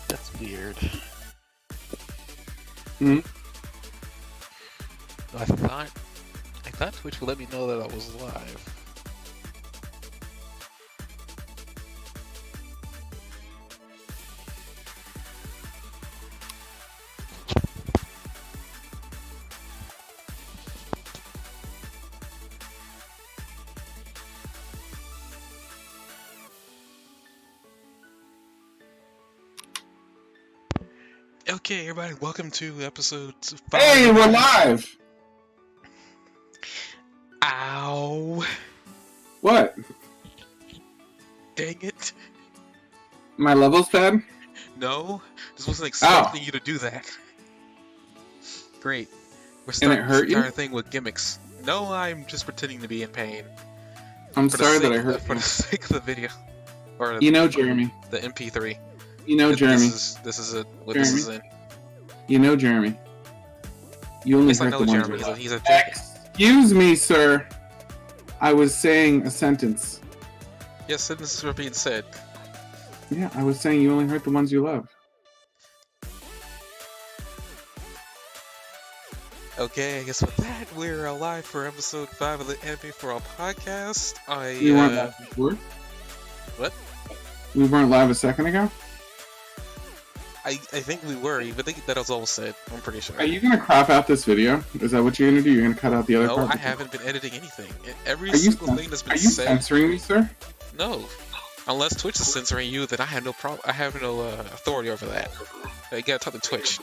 That's weird. Hmm? I thought Twitch would let me know that I was live. Okay, everybody, welcome to episode 5. Hey, we're live! Ow! What? Dang it! My levels pad? No, just wasn't expecting you to do that. Great. We're starting this hurt you? entire thing with gimmicks. No, I'm just pretending to be in pain. I'm For the sorry that sake- I hurt For you. the sake of the video. Or You know, Jeremy. the MP3. You know, Jeremy. This is it. What this is in. You know, Jeremy. You only Yes, I hurt know the ones Jeremy. you love. He's a jerk. Excuse me, sir. I was saying a sentence. Yes, sentences were being said. Yeah, I was saying you only hurt the ones you love. Okay, I guess with that, we're live for episode 5 of the Anime4All podcast. We weren't live before? What? We weren't live a second ago? I think we were. I think that was all said. I'm pretty sure. Are you gonna crop out this video? Is that what you're gonna do? You're gonna cut out the other No, part? I haven't been editing anything. Every Are you single thing that's Are been you said. censoring me, sir? No, unless Twitch is censoring you, then I have no problem. I have no authority over that. You gotta talk to Twitch,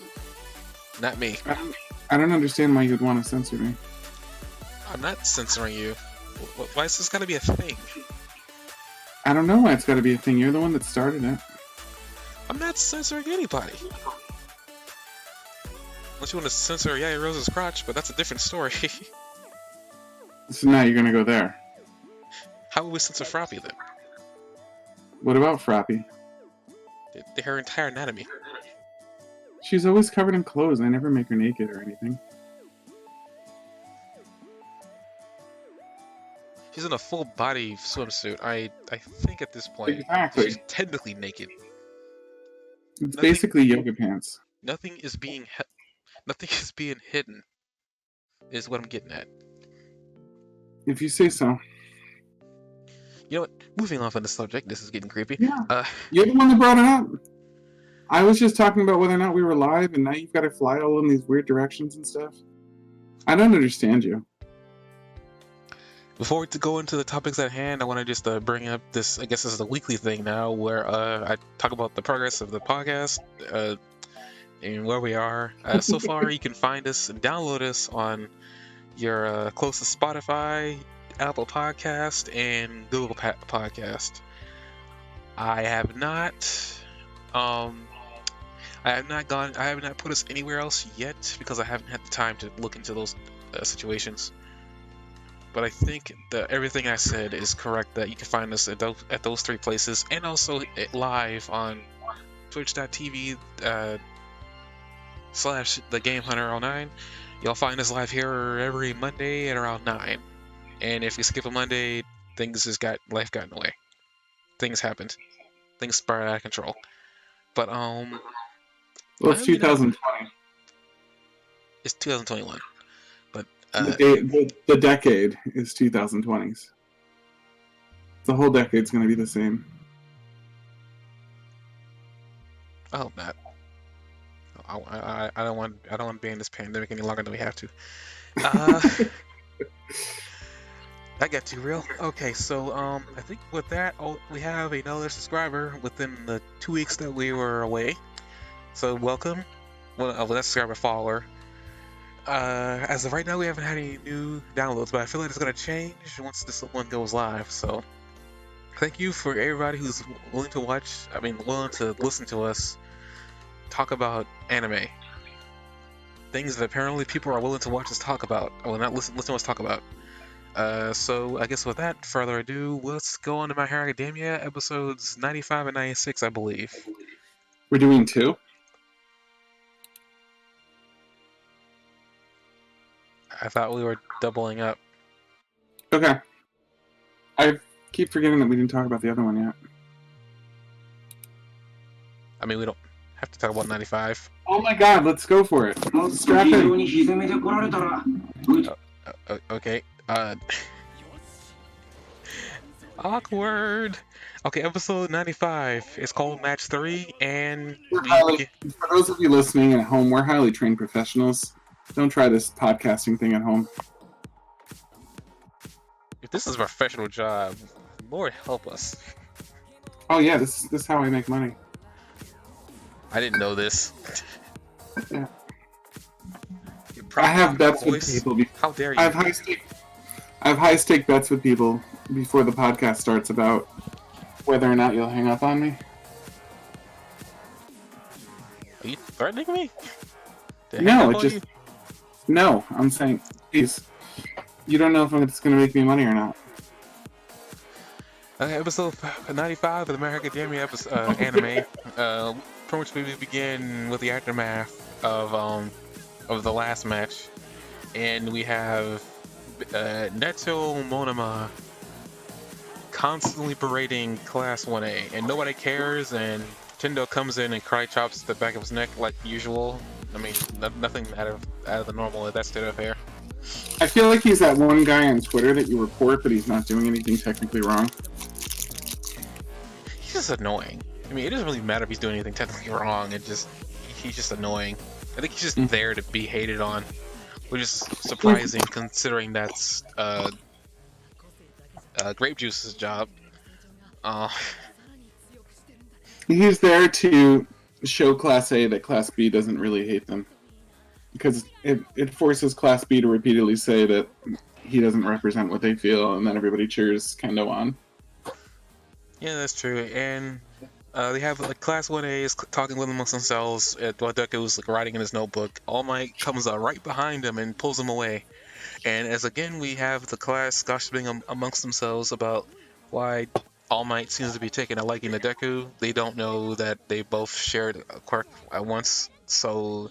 not me. I don't understand why you'd want to censor me. I'm not censoring you. Why is this gotta be a thing? I don't know why it's got to be a thing. You're the one that started it. I'm not censoring anybody. Unless you want to censor Yaya Rose's crotch, but that's a different story. So now you're gonna go there. How would we censor Froppy then? What about Frappy? Her entire anatomy. She's always covered in clothes. I never make her naked or anything. She's in a full body swimsuit. I think at this point Exactly. she's technically naked. It's Nothing- basically yoga pants. Nothing is being hidden. Is what I'm getting at. If you say so. You know what? Moving off on the subject. This is getting creepy. Yeah. You're the one that brought it up. I was just talking about whether or not we were live, and now you've got to fly all in these weird directions and stuff. I don't understand you. Before we go into the topics at hand, I want to just bring up this. I guess this is a weekly thing now, where I talk about the progress of the podcast and where we are. So far, you can find us and download us on your closest Spotify, Apple Podcast, and Google Podcast. I have not put us anywhere else yet because I haven't had the time to look into those situations. But I think that everything I said is correct, that you can find us at those 3 places, and also live on twitch.tv /TheGameHunter09. You'll find us live here every Monday at around 9. And if we skip a Monday, life got in the way. Things happened. Things spiraled out of control. But Well, I it's mean, 2020. it's 2021, but The decade is 2020s. The whole decade's going to be the same. I hope not. I don't want to be in this pandemic any longer than we have to. Uh, I got too real. Okay, so I think with that, we have another subscriber within the 2 weeks that we were away. So welcome. Well, that's subscriber follower. As of right now, we haven't had any new downloads, but I feel like it's gonna change once this one goes live. So thank you for everybody who's willing to watch. I mean, willing to listen to us talk about anime. Things that apparently people are willing to watch us talk about. Well, not listen to us talk about. So I guess with that further ado, let's go on to My Hero Academia episodes 95 and 96, I believe. We're doing 2? I thought we were doubling up. Okay. I keep forgetting that we didn't talk about the other one yet. I mean, we don't have to talk about 95. Oh my god, let's go for it. Strap in. Okay. Awkward. Okay, episode 95. It's called Match 3, and for those of you listening at home, we're highly trained professionals. Don't try this podcasting thing at home. If this is a professional job, Lord help us. Oh yeah, this is how I make money. I didn't know this. Yeah. I have bets with people. How dare you? I have high stake bets with people before the podcast starts about whether or not you'll hang up on me. Are you threatening me? No, I'm saying, please. You don't know if it's going to make me money or not. Episode 95 of the My Hero Academia anime. From which we begin with the aftermath of the last match, and we have Neto Monoma constantly berating Class 1A, and nobody cares, and Tendo comes in and karate chops the back of his neck like usual. I mean, nothing out of the normal at that state of affair. I feel like he's that one guy on Twitter that you report, but he's not doing anything technically wrong. He's just annoying. I mean, it doesn't really matter if he's doing anything technically wrong. He's just annoying. I think he's just there to be hated on, which is surprising considering that's Grape Juice's job. He's there to show Class A that Class B doesn't really hate them, because it forces Class B to repeatedly say that he doesn't represent what they feel, and then everybody cheers Kendo on. Yeah, that's true. And they have like Class 1A is talking with amongst themselves while Deku's like writing in his notebook. All Might comes right behind him and pulls him away. And as again we have the class gossiping amongst themselves about why All Might seems to be taking a liking to Deku. They don't know that they both shared a quirk at once. So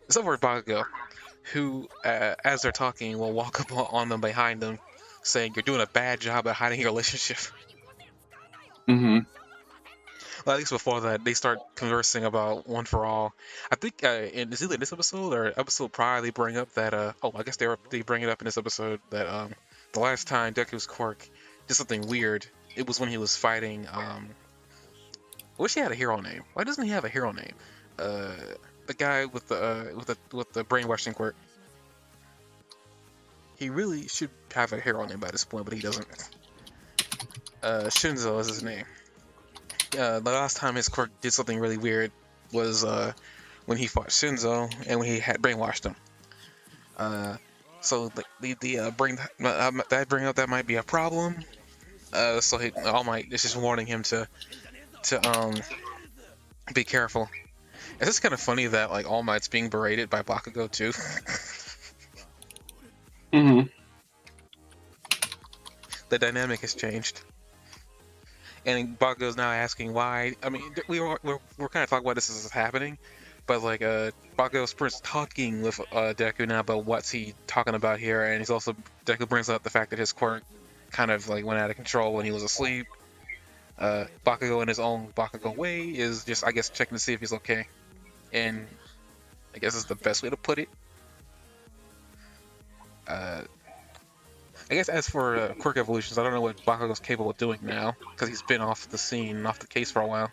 except for Bakugo, who as they're talking will walk up on them behind them, saying, "You're doing a bad job at hiding your relationship." Mm-hmm. Well, at least before that, they start conversing about One for All. I think it's either this episode or episode prior they bring up that I guess they bring it up in this episode that the last time Deku's quirk did something weird, it was when he was fighting I wish he had a hero name. Why doesn't he have a hero name? The guy with the brainwashing quirk. He really should have a hero name by this point, but he doesn't. Shinzo is his name. The last time his quirk did something really weird was when he fought Shinzo and when he had brainwashed him. So that bring up that might be a problem. So All Might is just warning him to be careful. It's just kind of funny that like All Might's being berated by Bakugo too. Mm-hmm. The dynamic has changed. And Bakugo's now asking why. I mean, we're kind of talking about this as happening, but like Bakugo's first talking with Deku now about what's he talking about here, and Deku brings up the fact that his quirk kind of like went out of control when he was asleep. Bakugo in his own Bakugo way is just, I guess, checking to see if he's okay. and I guess is the best way to put it. I guess as for quirk evolutions, I don't know what Bakugo's capable of doing now because he's been off the scene, off the case for a while.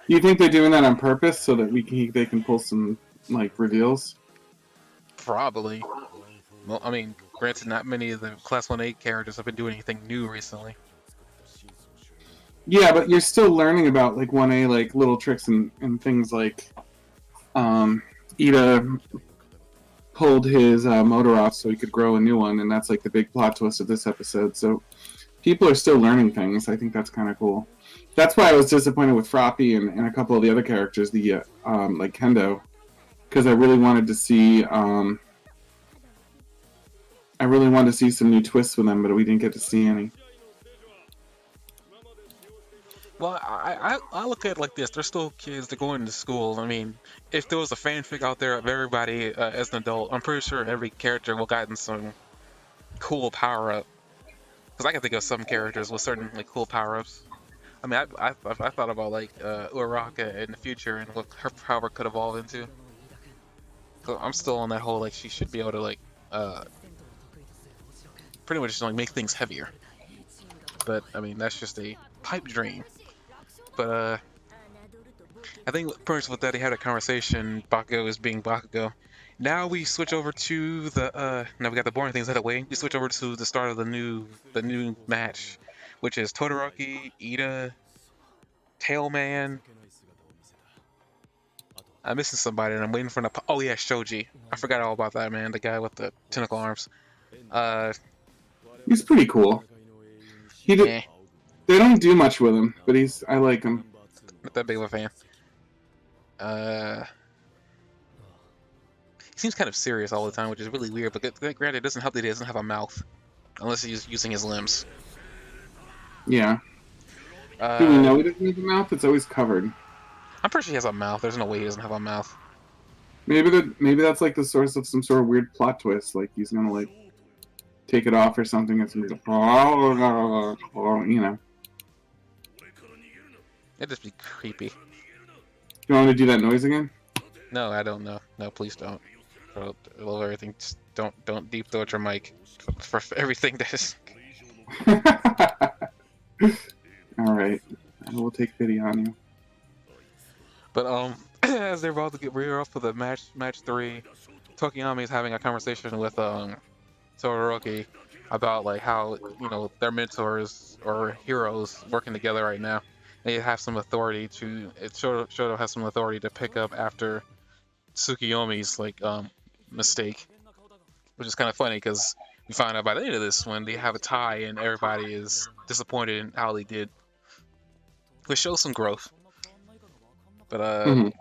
You think they're doing that on purpose so that they can pull some like reveals? Probably. Well, I mean, granted, not many of the Class 1A characters have been doing anything new recently. Yeah, but you're still learning about like 1A, like little tricks and things like Ida pulled his motor off so he could grow a new one, and that's like the big plot twist of this episode. So people are still learning things. I think that's kind of cool. That's why I was disappointed with Froppy and a couple of the other characters, the like Kendo, because I really wanted to see some new twists with them, but we didn't get to see any. Well, I look at it like this. They're still kids. They're going to school. I mean, if there was a fanfic out there of everybody as an adult, I'm pretty sure every character will gotten some cool power-up. Because I can think of some characters with certain like cool power-ups. I mean, I thought about like Uraraka in the future and what her power could evolve into. So I'm still on that whole like she should be able to like pretty much just like make things heavier. But I mean that's just a pipe dream. But I think pretty much with that he had a conversation. Bakugo is being Bakugo. Now we switch over to the now we got the boring things out of the way. We switch over to the start of the new match, which is Todoroki, Ida, Tailman. I'm missing somebody and I'm waiting for oh yeah, Shoji. I forgot all about that, man. The guy with the tentacle arms. He's pretty cool. They don't do much with him, but I like him. Not that big of a fan. He seems kind of serious all the time, which is really weird, but granted, it doesn't help that he doesn't have a mouth. Unless he's using his limbs. Yeah. Do we know he doesn't have a mouth? It's always covered. I'm pretty sure he has a mouth. There's no way he doesn't have a mouth. Maybe that's like the source of some sort of weird plot twist. Like he's gonna like take it off or something. It's gonna go, you know. It'd just be creepy. You want me to do that noise again? No, I don't know. No, please don't. I love everything. Just don't deep throat your mic for everything that is. All right, I will take pity on you. But as they're about to get rear up for the match 3, Tokiyami is having a conversation with Todoroki about like how their mentors or heroes working together right now. They have some authority to. Shoto has some authority to pick up after Tsukiyomi's like mistake, which is kind of funny because we find out by the end of this when they have a tie and everybody is disappointed in how they did, which shows some growth. But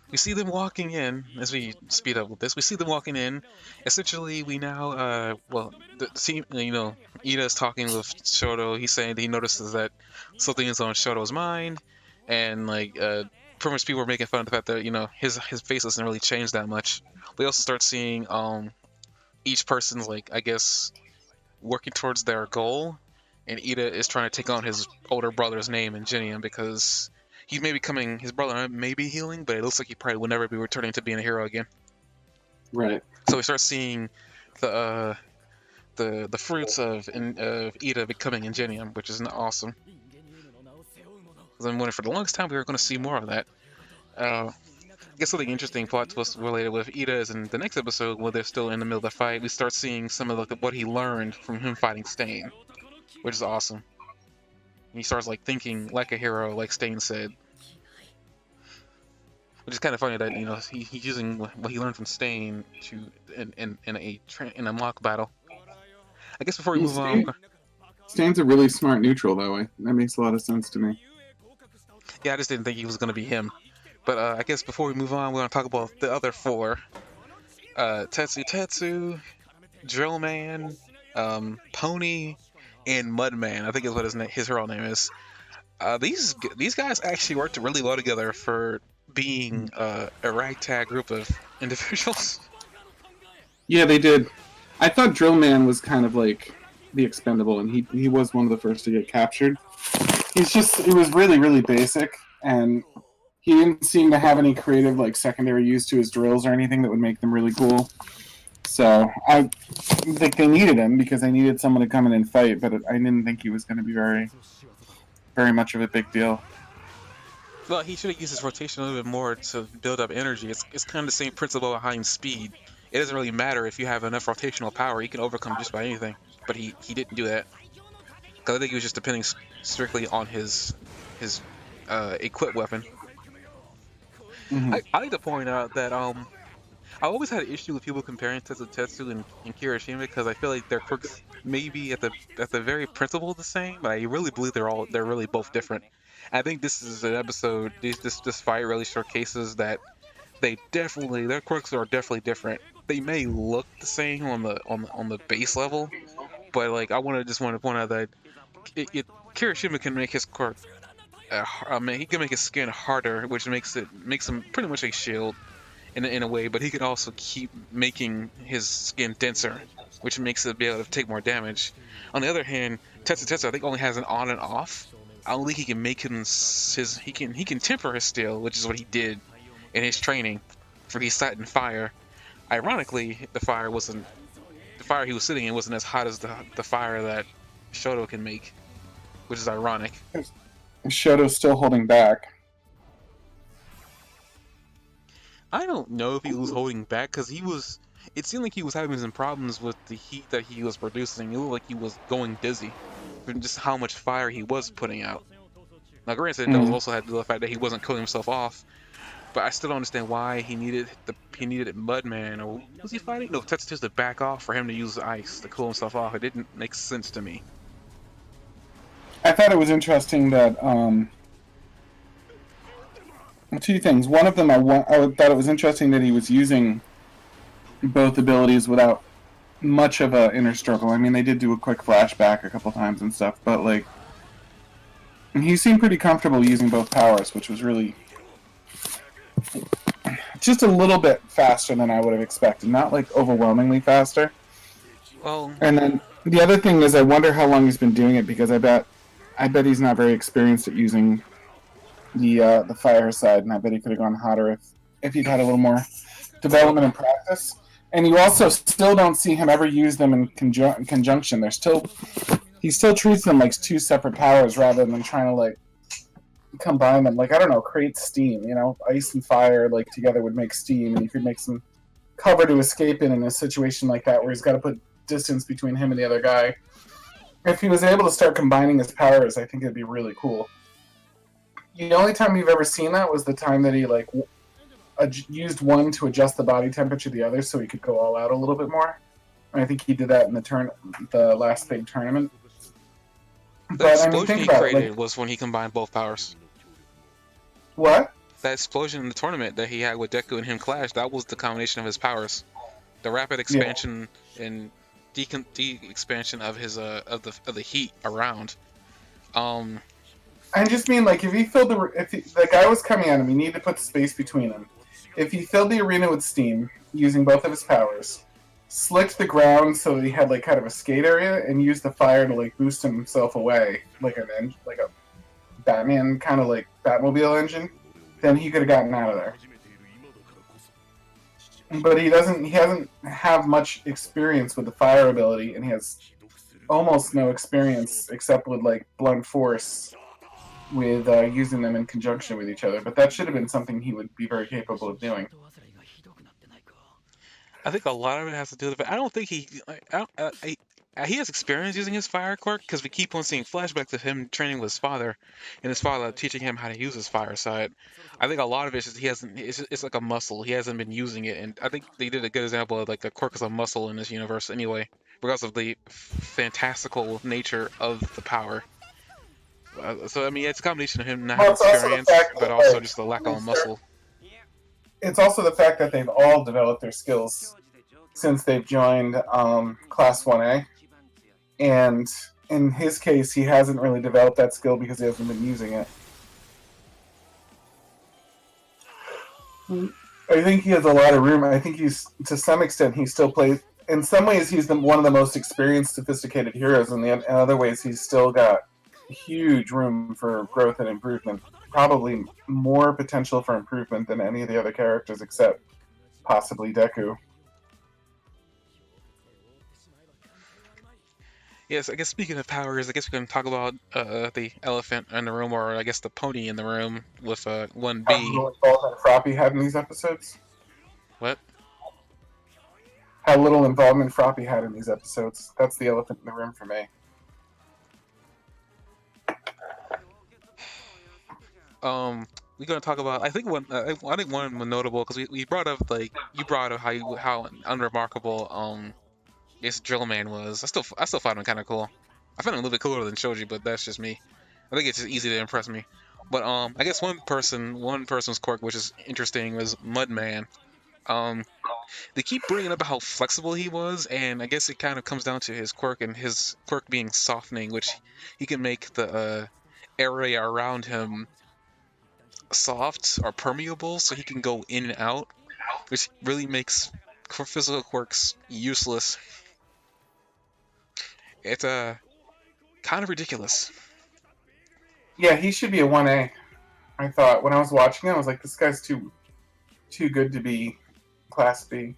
we see them walking in as we speed up with this. We see them walking in. Essentially, we now the team. Ida is talking with Shoto. He's saying that he notices that something is on Shoto's mind, and like pretty much people are making fun of the fact that his face doesn't really change that much. We also start seeing each person's like I guess working towards their goal, and Ida is trying to take on his older brother's name in Genium because he may be coming. His brother may be healing, but it looks like he probably will never be returning to being a hero again. Right. So we start seeing the fruits of Ida becoming Ingenium, which is awesome. Because I'm wondering for the longest time we were going to see more of that. I guess something interesting plot twist related with Ida is in the next episode where they're still in the middle of the fight. We start seeing some of what he learned from him fighting Stain, which is awesome. And he starts like thinking like a hero, like Stain said. Which is kind of funny that he's using what he learned from Stain to in a mock battle. I guess before we move on, Stain's a really smart neutral though. That makes a lot of sense to me. Yeah, I just didn't think he was going to be him. But I guess before we move on, we're going to talk about the other 4: Tetsu, Drillman, Pony, and Mudman. I think is what his real name is. These guys actually worked really well together for being a ragtag group of individuals. Yeah, they did. I thought Drillman was kind of like the expendable, and he was one of the first to get captured. He was really, really basic, and he didn't seem to have any creative like secondary use to his drills or anything that would make them really cool. So I think they needed him because they needed someone to come in and fight, but I didn't think he was going to be very much of a big deal. Well, he should have used his rotation a little bit more to build up energy. It's kind of the same principle behind speed. It doesn't really matter if you have enough rotational power. You can overcome just about anything. But he didn't do that. Because I think he was just depending strictly on his equipped weapon. Mm-hmm. I like to point out that I always had an issue with people comparing Tetsu and Kirishima because I feel like their quirks may be at the very principle the same, but I really believe they're really both different. I think this is an episode. This fight really showcases that their quirks are definitely different. They may look the same on the base level, but like I want to point out that Kirishima can make his quirk. He can make his skin harder, which makes him pretty much a shield in a way. But he can also keep making his skin denser, which makes it be able to take more damage. On the other hand, Tetsu I think only has an on and off. I don't think he can make he can temper his steel, which is what he did in his training, for he sat in fire. Ironically, the fire he was sitting in wasn't as hot as the fire that Shoto can make, which is ironic. Shoto's still holding back. I don't know if he was holding back because it seemed like he was having some problems with the heat that he was producing. It looked like he was going dizzy from just how much fire he was putting out. Now, granted, that also had to do with the fact that he wasn't cooling himself off, but I still don't understand why he needed Mudman, or was he fighting? No, Tetsu's to back off for him to use ice to cool himself off. It didn't make sense to me. I thought it was interesting that two things. One of them, I thought it was interesting that he was using both abilities without much of a inner struggle. I mean, they did do a quick flashback a couple times and stuff, but like he seemed pretty comfortable using both powers, which was really just a little bit faster than I would have expected. Not like overwhelmingly faster. Well, and then the other thing is, I wonder how long he's been doing it, because I bet he's not very experienced at using the fire side, and I bet he could have gone hotter if he'd had a little more development and practice. And you also still don't see him ever use them in conjunction. He still treats them like two separate powers rather than trying to like combine them. Like, I don't know, create steam. You know, ice and fire like together would make steam, and you could make some cover to escape in a situation like that where he's got to put distance between him and the other guy. If he was able to start combining his powers, I think it'd be really cool. The only time you've ever seen that was the time that he like used one to adjust the body temperature of the other, so he could go all out a little bit more. And I think he did that in the last big tournament. The explosion he created was when he combined both powers. What? That explosion in the tournament that he had with Deku and him clash, that was the combination of his powers. The rapid expansion and de-expansion of his of the heat around. I just mean, like, if the guy was coming at him, he needed to put the space between them. If he filled the arena with steam using both of his powers, slicked the ground so that he had like kind of a skate area, and used the fire to like boost himself away, like a Batman kind of like Batmobile engine, then he could have gotten out of there. But he hasn't have much experience with the fire ability, and he has almost no experience except with like blunt force with using them in conjunction with each other. But that should have been something he would be very capable of doing. I think a lot of it has to do with it. I don't think he has experience using his fire quirk, because we keep on seeing flashbacks of him training with his father, and his father teaching him how to use his fire side. I think a lot of it is he hasn't. It's like a muscle. He hasn't been using it, and I think they did a good example of like a quirk as a muscle in this universe anyway, because of the fantastical nature of the power. So I mean, it's a combination of him not having experience, but also just the lack of muscle. It's also the fact that they've all developed their skills since they've joined Class 1A. And in his case, he hasn't really developed that skill because he hasn't been using it. I think he has a lot of room. I think to some extent, he still plays... In some ways, he's one of the most experienced, sophisticated heroes. In other ways, he's still got huge room for growth and improvement. probably more potential for improvement than any of the other characters except possibly Deku. Yes, I guess speaking of powers, I guess we can talk about the elephant in the room, or I guess the pony in the room with How 1B. little involvement Froppy had in these episodes. What? How little involvement Froppy had in these episodes. That's the elephant in the room for me. We're gonna talk about. I think one notable because we brought up like you brought up how unremarkable this drill man was. I still find him kind of cool. I find him a little bit cooler than Shoji, but that's just me. I think it's just easy to impress me. But I guess one person's quirk which is interesting was Mudman. Um, they keep bringing up how flexible he was, and I guess it kind of comes down to his quirk and his quirk being softening, which he can make the area around him soft or permeable, so he can go in and out, which really makes physical quirks useless. It's kind of ridiculous. Yeah, he should be a 1A. I thought when I was watching him, I was like, this guy's too good to be Class B.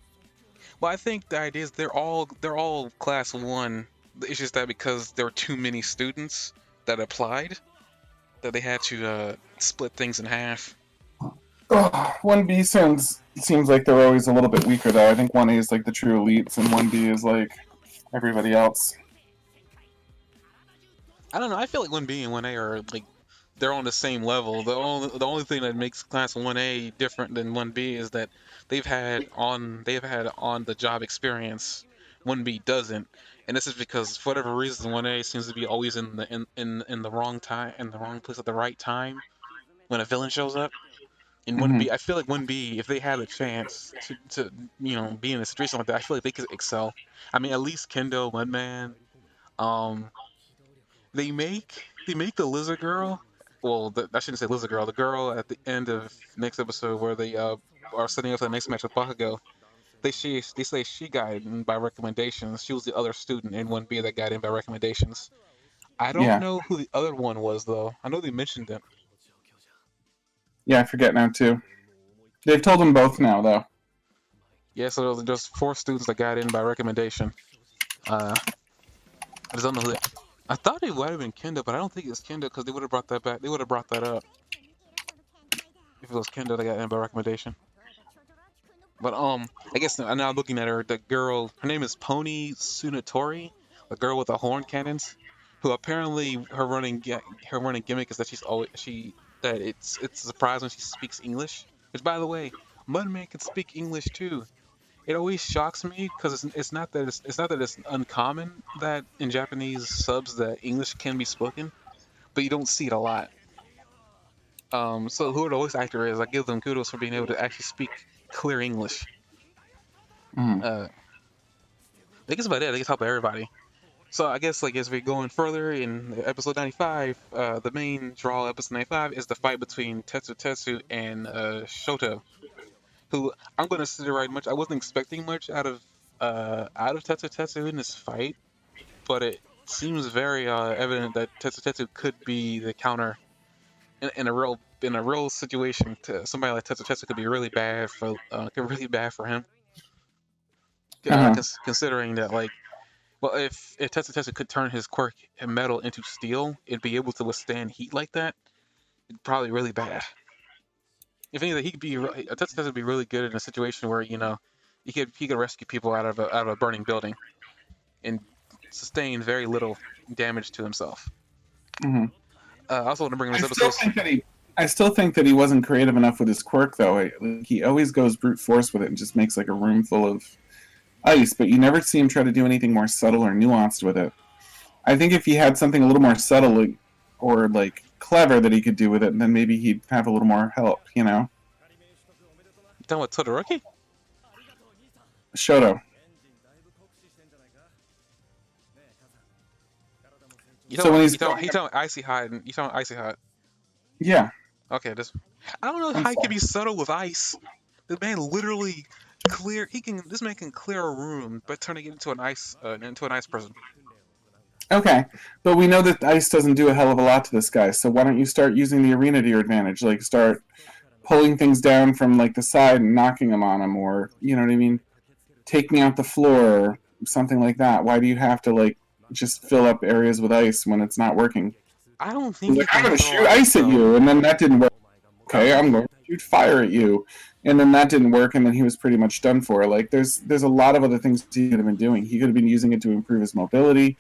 Well, I think the idea is they're all class one. It's just that because there were too many students that applied, that they had to split things in half. Ugh, 1B seems like they're always a little bit weaker though. I think 1A is like the true elites, and 1B is like everybody else. I don't know. I feel like 1B and 1A are like they're on the same level. The only thing that makes class 1A different than 1B is that they've had on the job experience. 1B doesn't, and this is because for whatever reason 1A seems to be always in the wrong time, in the wrong place at the right time when a villain shows up. In Mm-hmm. 1B, I feel like 1B, if they had a chance to be in a situation like that, I feel like they could excel. I mean, at least Kendo, Mudman, um, they make the lizard girl. Well, I shouldn't say lizard girl. The girl at the end of next episode where they are setting up for the next match with Bakugo. They say she got in by recommendations. She was the other student in 1B that got in by recommendations. I don't Yeah, know who the other one was though. I know they mentioned it. yeah, I forget now too. They've told them both now though. Yeah, so there's four students that got in by recommendation. I just don't know who. I thought it might have been Kendo, but I don't think it's Kendo because they would have brought that back. They would have brought that up if it was Kendo that got in by recommendation. But I guess now looking at her, the girl, her name is Pony Tsunatori, the girl with the horn cannons, who apparently her running gimmick is that she's always she that it's a surprise when she speaks English. Which by the way, Mudman can speak English too. It always shocks me because it's not that it's uncommon that in Japanese subs that English can be spoken, but you don't see it a lot. So whoever the voice actor is, I give them kudos for being able to actually speak clear English. Mm. I think that's about it. I think it's helped everybody. So I guess like as we're going further in episode 95, the main draw of episode 95 is the fight between Tetsu and Shoto, who I'm gonna say right much. I wasn't expecting much out of Tetsu in this fight, but it seems very evident that Tetsu could be the counter in a real situation. To somebody like Tetsu could be really bad for him. Uh-huh. Considering that like, well, if Tetsu could turn his quirk and metal into steel and be able to withstand heat like that, it'd probably really bad. If anything, Tetsu would be really good in a situation where he could rescue people out of a burning building and sustain very little damage to himself. Mm-hmm. I also want to bring I this still episode. think that he wasn't creative enough with his quirk though. He always goes brute force with it and just makes like a room full of ice, but you never see him try to do anything more subtle or nuanced with it. I think if he had something a little more subtle or like clever that he could do with it, then maybe he'd have a little more help, you know? You talking about Todoroki? Shoto. So when he's You talking icy hot? You talking icy hot? yeah, Okay, I don't know I'm how he can sorry. be subtle with ice. The man literally clear. This man can clear a room by turning it into an ice person. Okay, but we know that ice doesn't do a hell of a lot to this guy. So why don't you start using the arena to your advantage? Like start pulling things down from like the side and knocking them on him, or you know what I mean, taking out the floor, or something like that. Why do you have to like just fill up areas with ice when it's not working? I don't He's think like, you I'm can going to throw shoot ice ice at though. you, and then that didn't work. I don't Okay, think I'm going to shoot fire at you, and then that didn't work, and then he was pretty much done for. Like, there's a lot of other things he could have been doing. He could have been using it to improve his mobility.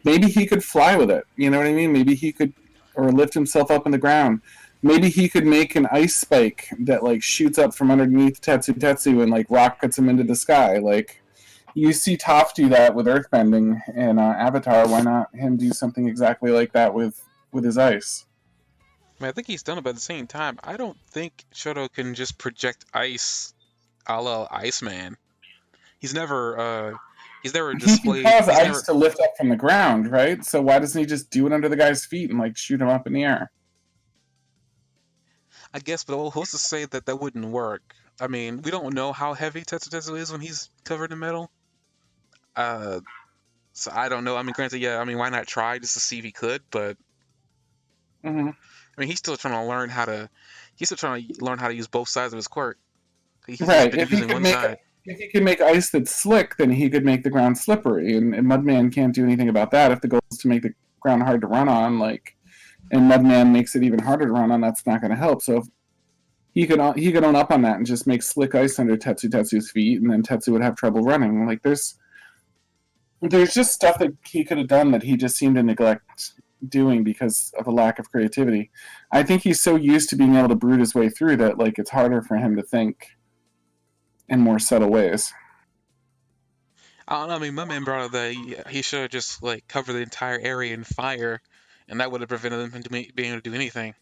Maybe he could fly with it. You know what I mean? Maybe he could, or lift himself up in the ground. Maybe he could make an ice spike that like shoots up from underneath Tetsu and like rockets him into the sky. Like you see Toph do that with earthbending in Avatar. Why not him do something exactly like that with his ice? I mean, I think he's done it, but at the same time, I don't think Shoto can just project ice a la Iceman. He's never He can displayed. cause He's ice never. to lift up from the ground, right? So why doesn't he just do it under the guy's feet and like shoot him up in the air? I guess, but who's to say that that wouldn't work? I mean, we don't know how heavy Tetsu is when he's covered in metal. Uh, so I don't know. I mean, granted, yeah. I mean, why not try just to see if he could? But Mm-hmm. I mean, he's still trying to learn how to. He's still trying to learn how to use both sides of his quirk. He's just Right. been using one side. If he could make ice that's slick, then he could make the ground slippery, and Mudman can't do anything about that. If the goal is to make the ground hard to run on, like, and Mudman makes it even harder to run on, that's not going to help. So if he could own up on that and just make slick ice under Tetsu's feet, and then Tetsu would have trouble running. Like there's just stuff that he could have done that he just seemed to neglect doing because of a lack of creativity. I think he's so used to being able to brute his way through that like it's harder for him to think in more subtle ways. I don't know. I mean, my man brought up that he should have just like covered the entire area in fire, and that would have prevented him from being able to do anything.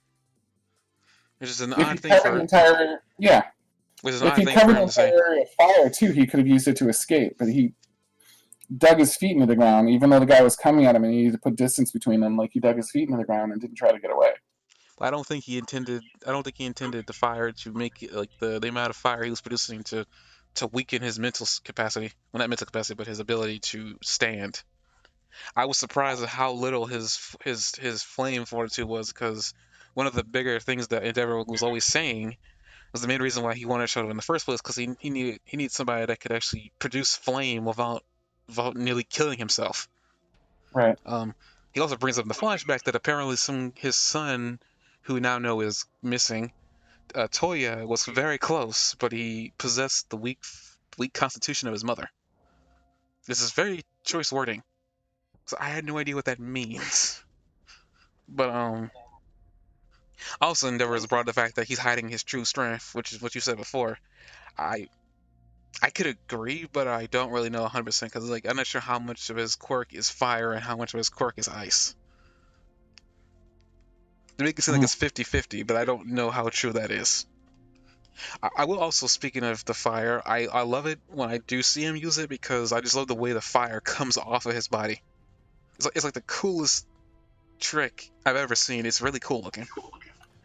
Which is an If odd he thing covered the for. entire yeah, Which is an if odd he thing for covered the him to say. entire area of fire too, he could have used it to escape. But he dug his feet into the ground, even though the guy was coming at him and he needed to put distance between them. Like he dug his feet into the ground and didn't try to get away. I don't think he intended. I don't think he intended the fire to make it, like the amount of fire he was producing to weaken his mental capacity. Well, not mental capacity, but his ability to stand. I was surprised at how little his flame fortitude was, because one of the bigger things that Endeavor was always saying was the main reason why he wanted Shoto in the first place, because he needed somebody that could actually produce flame without nearly killing himself. Right. Um, he also brings up in the flashback that apparently his son, who we now know is missing, Toya, was very close, but he possessed the weak constitution of his mother. This is very choice wording, so I had no idea what that means. But also Endeavor has brought the fact that he's hiding his true strength, which is what you said before. I I could agree, but I don't really know 100% because like I'm not sure how much of his quirk is fire and how much of his quirk is ice. They make it seem like Mhm. it's 50-50, but I don't know how true that is. I will also, speaking of the fire, I love it when I do see him use it because I just love the way the fire comes off of his body. It's like the coolest trick I've ever seen. It's really cool looking.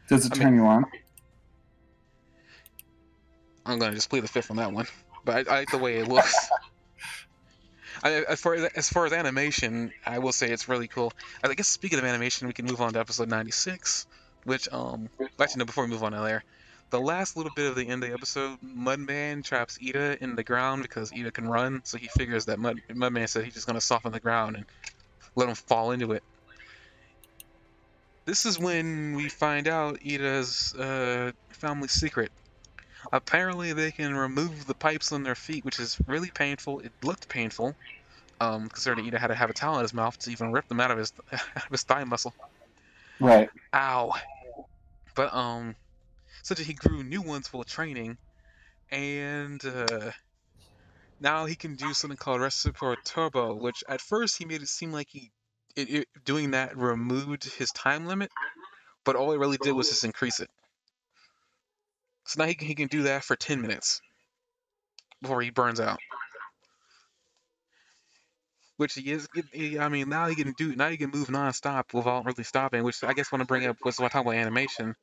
Does it I mean, turn you on? I'm gonna just plead the fifth on that one, but I like the way it looks. As far as animation, I will say it's really cool. I guess speaking of animation, we can move on to episode 96, which actually no, before we move on to there, the last little bit of the end of the episode, Mudman traps Ida in the ground because Ida can run, so he figures that Mudman said he's just gonna soften the ground and let him fall into it. This is when we find out Ida's family secret. Apparently, they can remove the pipes on their feet, which is really painful. It looked painful. Considering Ida had to have a towel in his mouth to even rip them out of his out of his thigh muscle. Right. Ow! But such that he grew new ones full of training, and now he can do something called Reciprocal Turbo, which at first he made it seem like doing that removed his time limit, but all it really did was just increase it. So now he can do that for 10 minutes before he burns out. Which he is, I mean, now he can move non-stop without really stopping. Which I guess want to bring up was what I talk about animation.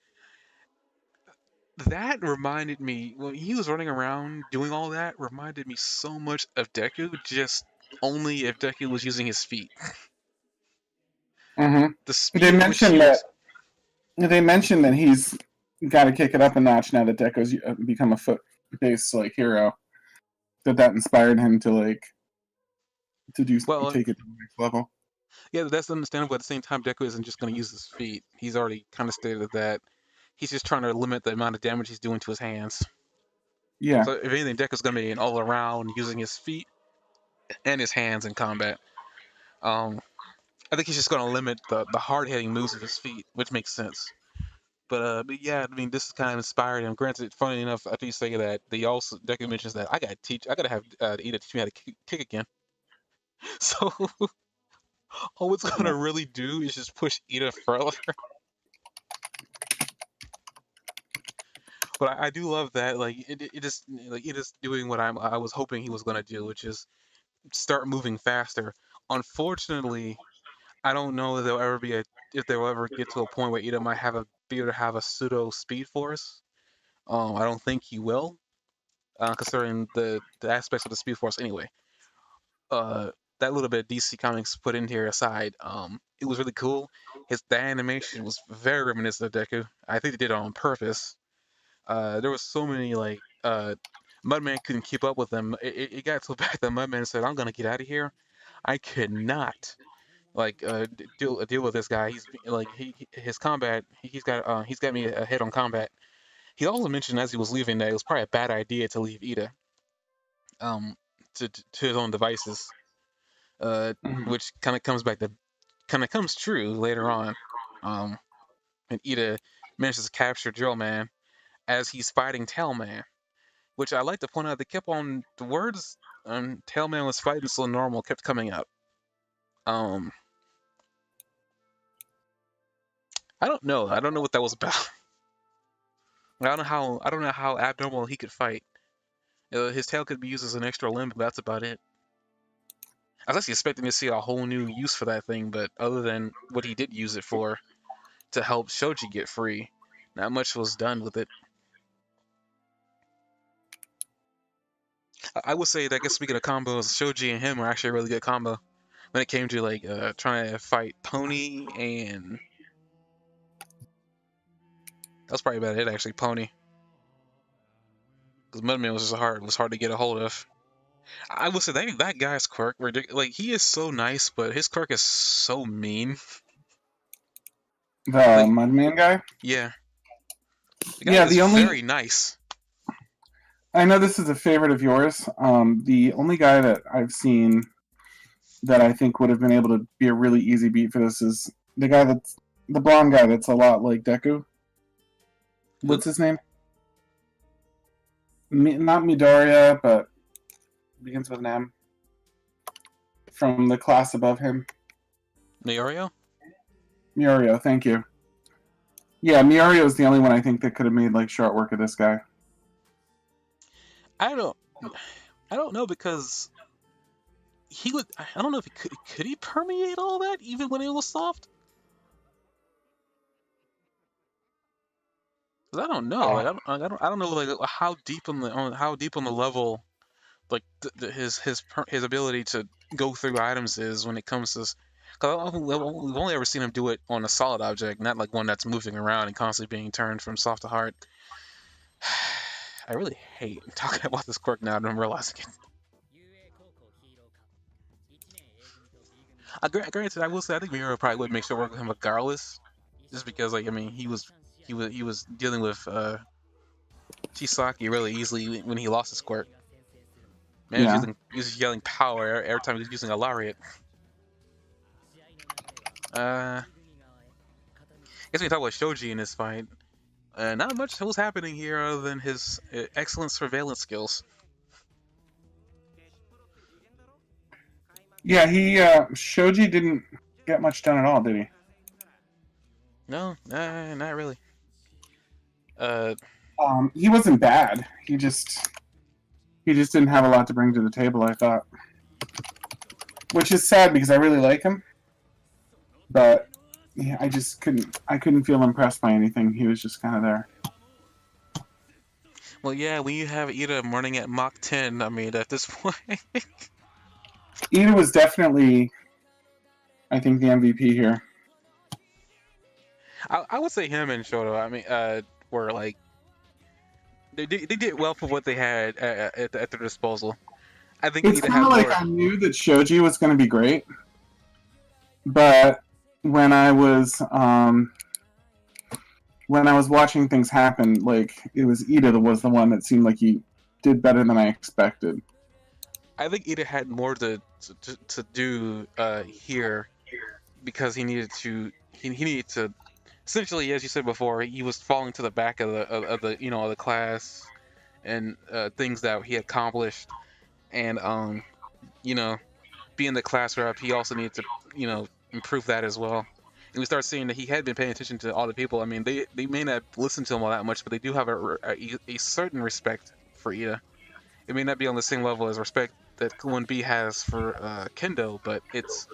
That reminded me when he was running around doing all that. Reminded me so much of Deku, just only if Deku was using his feet. Mm-hmm. The speed at which he was. They mentioned that he's got to kick it up a notch now that Deco's become a foot-based like hero. That inspired him to Well, take it to the next level. yeah, that's understandable. At the same time, Deku isn't just going to use his feet. He's already kind of stated that he's just trying to limit the amount of damage he's doing to his hands. Yeah. So if anything, Deku's going to be an all around using his feet and his hands in combat. Um, I think he's just going to limit the hard hitting moves of his feet, which makes sense. But yeah, I mean, this is kind of inspired him. Granted, funny enough, after you say that, they also Deku mentions that I gotta have Ida teach me how to kick again. So all it's gonna Yeah. really do is just push Ida further. But I do love that, like it is like it is doing what I was hoping he was gonna do, which is start moving faster. Unfortunately, I don't know if there'll ever be a if they'll ever get to a point where Ida might be able to have a pseudo speed force. I don't think he will, considering the aspects of the Speed Force anyway. Uh, that little bit of DC Comics put in here aside, it was really cool. The animation was very reminiscent of Deku. I think they did it on purpose. There was so many like Mudman couldn't keep up with them. It got so bad that Mudman said, "I'm gonna get out of here. I could not like deal with this guy. His combat. He's got me ahead on combat." He also mentioned as he was leaving that it was probably a bad idea to leave Ida um to his own devices, uh, Mm-hmm. which kind of comes true later on. Um, and Ida manages to capture Drill Man as he's fighting Tailman, which I like to point out. They kept on the words Tailman was fighting so normal kept coming up. Um, I don't know. I don't know what that was about. I don't know how abnormal he could fight. His tail could be used as an extra limb, but that's about it. I was actually expecting to see a whole new use for that thing, but other than what he did use it for to help Shoji get free, not much was done with it. I would say that, I guess speaking of combos, Shoji and him are actually a really good combo when it came to like trying to fight Pony, and that was probably about it actually. Pony, because Mudman was hard to get a hold of. I would say that guy's quirk, like he is so nice, but his quirk is so mean. The Like, Mudman guy. yeah, the guy Yeah. is very nice. I know this is a favorite of yours. The only guy that I've seen that I think would have been able to be a really easy beat for this is the blonde guy that's a lot like Deku. Who? What's his name? Not Midoriya, but begins with an M. From the class above him. Miorio? Mirio, thank you. Yeah, Mirio is the only one I think that could have made like short work of this guy. I don't know because he would. I don't know if he could he permeate all that even when it was soft. 'Cause I don't know. Like I don't know like how deep on the level like his ability to go through items is when it comes to. Cause we've only ever seen him do it on a solid object, not like one that's moving around and constantly being turned from soft to hard. I really hate talking about this quirk now that I'm realizing it. Granted, I will say I think Miro probably would make sure work with him regardless, just because like I mean he was dealing with Chisaki really easily when he lost his quirk. Man, Yeah. he was yelling power every time he was using a lariat. I guess we talk about Shoji in this fight. Not much was happening here other than his excellent surveillance skills. Yeah, Shoji didn't get much done at all, did he? No, not really. He wasn't bad. He just didn't have a lot to bring to the table, I thought. Which is sad because I really like him. But yeah, I couldn't feel impressed by anything. He was just kind of there. Well, yeah, when you have Ida running at Mach 10, I mean, at this point. Ida was definitely, I think, the MVP here. I would say him and Shoto. I mean, were like they did well for what they had at their disposal. I think It's Ida kind had of like more. I knew that Shoji was going to be great, but when I was watching things happen, like it was Ida that was the one that seemed like he did better than I expected. I think Ida had more to do here because he needed to essentially, as you said before, he was falling to the back of the of the class and things that he had accomplished, and you know being the class rep, he also needed to improve that as well. And we start seeing that he had been paying attention to all the people. I mean, they may not listen to him all that much, but they do have a certain respect for Ida. It may not be on the same level as respect that Kuan B has for Kendo, but it's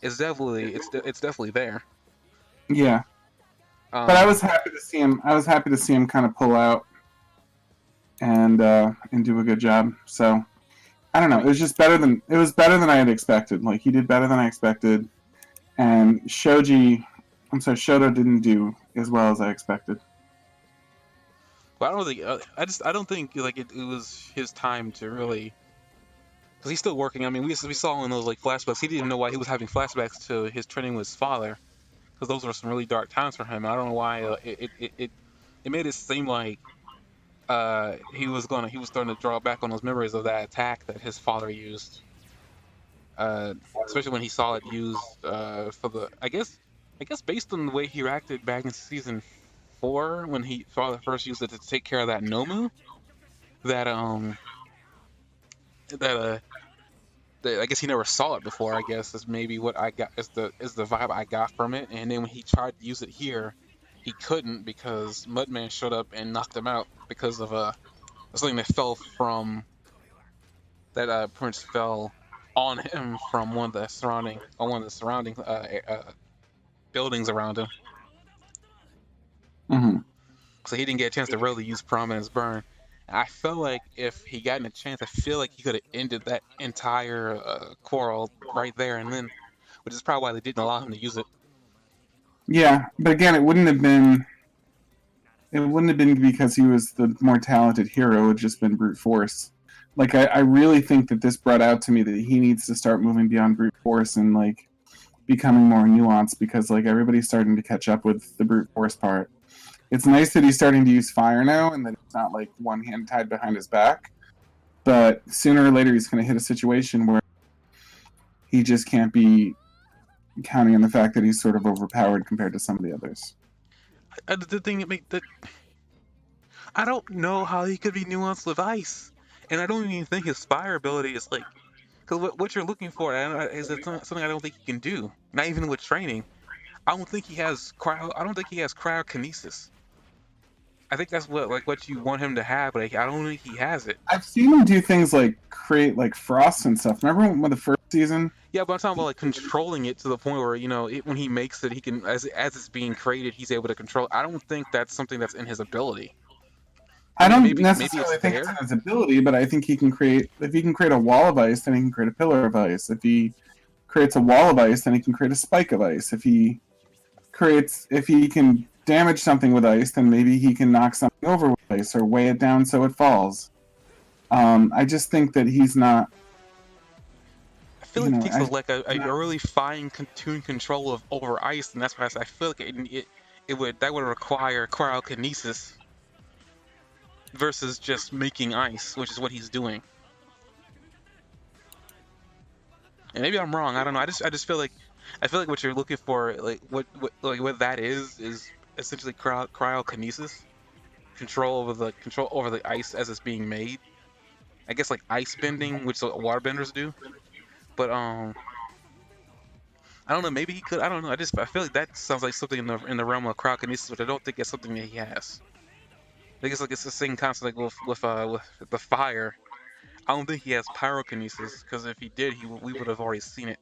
definitely there. Yeah, but I Um, was happy to see him. I was happy to see him kind of pull out and do a good job. So I don't I know. mean, It was better than I had expected. Like he did better than I expected, and Shoto didn't do as well as I expected. but I don't think I don't think like it was his time to really because he's still working. I mean, we saw in those like flashbacks, he didn't even know why he was having flashbacks to his training with his father because those were some really dark times for him. I don't know why it made it seem like he was starting to draw back on those memories of that attack that his father used, especially when he saw it used for the I guess based on the way he reacted back in season 4 when he father first used it to take care of that Nomu that that I guess he never saw it before. I guess is maybe what I got is the vibe I got from it. And then when he tried to use it here, he couldn't because Mudman showed up and knocked him out because of something that fell from that Prince fell on him from one of the surrounding buildings around him. Hmm. So he didn't get a chance to really use Prominence Burn. I felt like if he gotten a chance, I feel like he could have ended that entire quarrel right there and then, which is probably why they didn't allow him to use it. Yeah, but again, it wouldn't have been. It wouldn't have been because he was the more talented hero. It would just been brute force. Like I really think that this brought out to me that he needs to start moving beyond brute force and like becoming more nuanced because like everybody's starting to catch up with the brute force part. It's nice that he's starting to use fire now and that it's not like one hand tied behind his back. But sooner or later, he's going to hit a situation where he just can't be counting on the fact that he's sort of overpowered compared to some of the others. The thing that make that I don't know how he could be nuanced with ice, and I don't even think his fire ability is like because what you're looking for is something I don't think he can do. Not even with training. I don't think he has cryo. I don't think he has cryokinesis. I think that's what you want him to have, but I don't think he has it. I've seen him do things like create like frost and stuff. Remember when the first season? Yeah, but I'm talking about like controlling it to the point where when he makes it, he can as it's being created, he's able to control. I don't think that's something that's in his ability. I I mean, don't maybe it's necessarily think it's in there. his ability, but I think he can create. If he can create a wall of ice, then he can create a pillar of ice. If he creates a wall of ice, then he can create a spike of ice. If he can damage something with ice, then maybe he can knock something over with ice or weigh it down so it falls. I just think that he's not. I feel You like it know, takes a really fine tuned control of over ice, and that's why I feel like it would require cryokinesis versus just making ice, which is what he's doing. And maybe I'm wrong. I don't know. I just feel like what you're looking for, like what that is essentially cryokinesis, control over the ice as it's being made. I guess like ice bending, which waterbenders do. But I don't know. Maybe he could. I don't know. I feel like that sounds like something in the realm of cryokinesis, which I don't think is something that he has. I think it's the same concept like with the fire. I don't think he has pyrokinesis because if he did, we would have already seen it.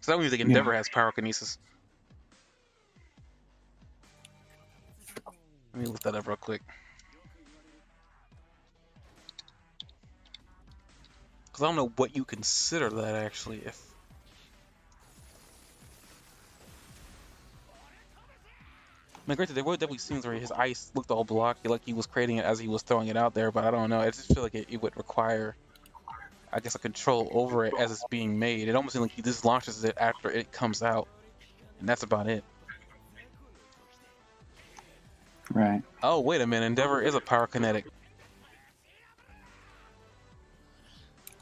So that means like yeah. Endeavor has pyrokinesis. Let me look that up real quick. Because I don't know what you consider that actually. If mean, granted, there were definitely scenes where his ice looked all blocky, like he was creating it as he was throwing it out there. But I don't know. I just feel like it would require, I guess, a control over it as it's being made. It almost seems like he just launches it after it comes out, and that's about it. Right. Oh, wait a minute. Endeavor is a pyrokinetic.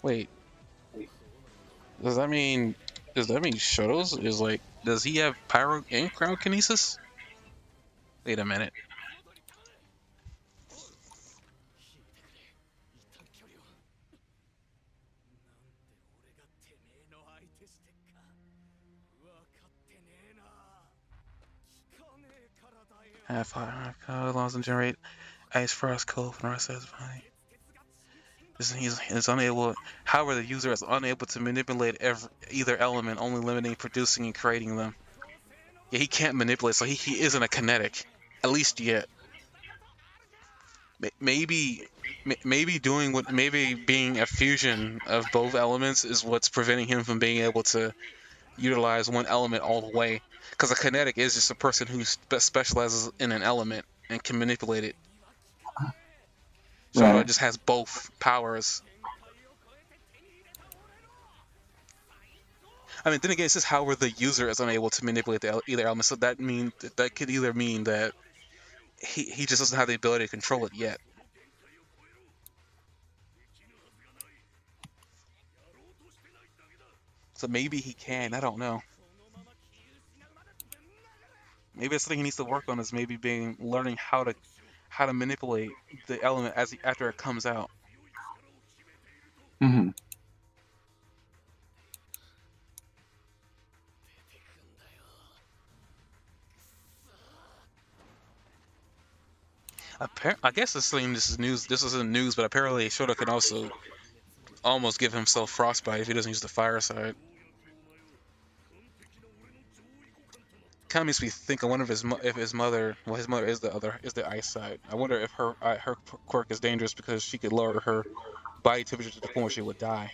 Wait, does that mean Shotos is like? Does he have pyro and cryokinesis? Wait a minute. Half allows him to generate ice, frost, cold, and the rest of his body. He's unable. However, the user is unable to manipulate either element, only limiting producing and creating them. Yeah, he can't manipulate, so he isn't a kinetic, at least yet. Maybe being a fusion of both elements is what's preventing him from being able to utilize one element all the way. Because a kinetic is just a person who specializes in an element and can manipulate it. So Right. it just has both powers. I mean, then again, it says however the user is unable to manipulate either element. So that could either mean that he just doesn't have the ability to control it yet. So maybe he can. I don't know. Maybe it's something he needs to work on. Is maybe learning how to manipulate the element after it comes out. Mm-hmm. I guess this is news. This isn't news, but apparently Shoto can also almost give himself frostbite if he doesn't use the fire side. Kind of makes me think. I wonder if his mother, well, his mother is the ice side. I wonder if her quirk is dangerous because she could lower her body temperature to the point where she would die.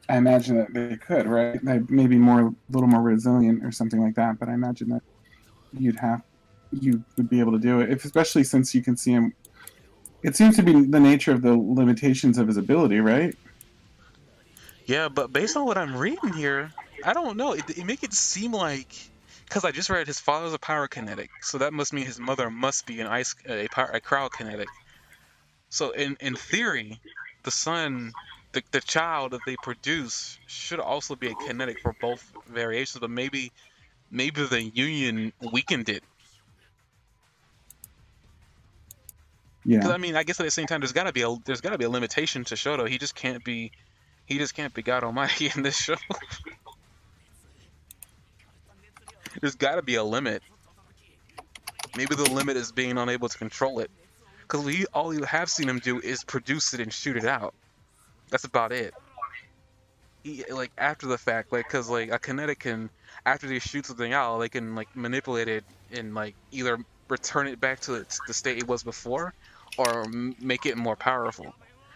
I imagine that they could, right? They may be a little more resilient or something like that. But I imagine that you would be able to do it, especially since you can see him. It seems to be the nature of the limitations of his ability, right? Yeah, but based on what I'm reading here, I don't know. It make it seem like, because I just read his father's a pyrokinetic, so that must mean his mother must be a cryokinetic. So in theory, the son, the child that they produce should also be a kinetic for both variations, but maybe the union weakened it. Because Yeah. I mean, I guess at the same time, there's gotta be a limitation to Shoto. He just can't be God Almighty in this show. There's gotta be a limit. Maybe the limit is being unable to control it. Because all you have seen him do is produce it and shoot it out. That's about it. Like after the fact, like because like a kinetic can, after they shoot something out, they can like manipulate it and like either return it back to the state it was before, or make it more powerful.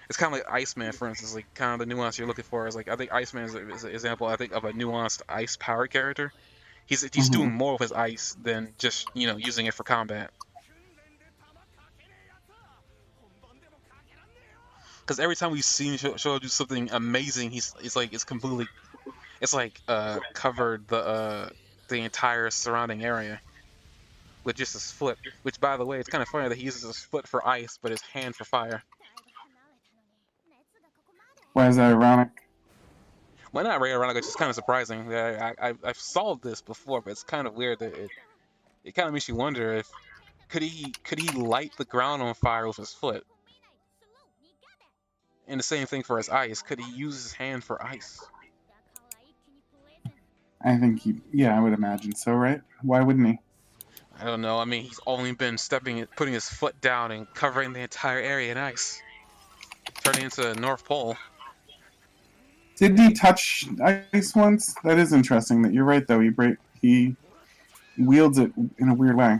It's kind of like Iceman, for instance. Like kind of the nuance you're looking for is like, I think Iceman is an example. I think of a nuanced ice power character. He's Mm-hmm. doing more with his ice than just using it for combat. Because every time we've seen Show do something amazing, it's like covered the entire surrounding area with just his foot. Which, by the way, it's kind of funny that he uses his foot for ice, but his hand for fire. Why is that ironic? Well, not very ironic. It's just kind of surprising. I've solved this before, but it's kind of weird that it kind of makes you wonder if could he light the ground on fire with his foot. And the same thing for his ice. Could he use his hand for ice? I think I would imagine so, right? Why wouldn't he? I don't know. I mean, he's only been putting his foot down and covering the entire area in ice, turning into the North Pole. Did he touch ice once? That is interesting. That you're right, though. He wields it in a weird way.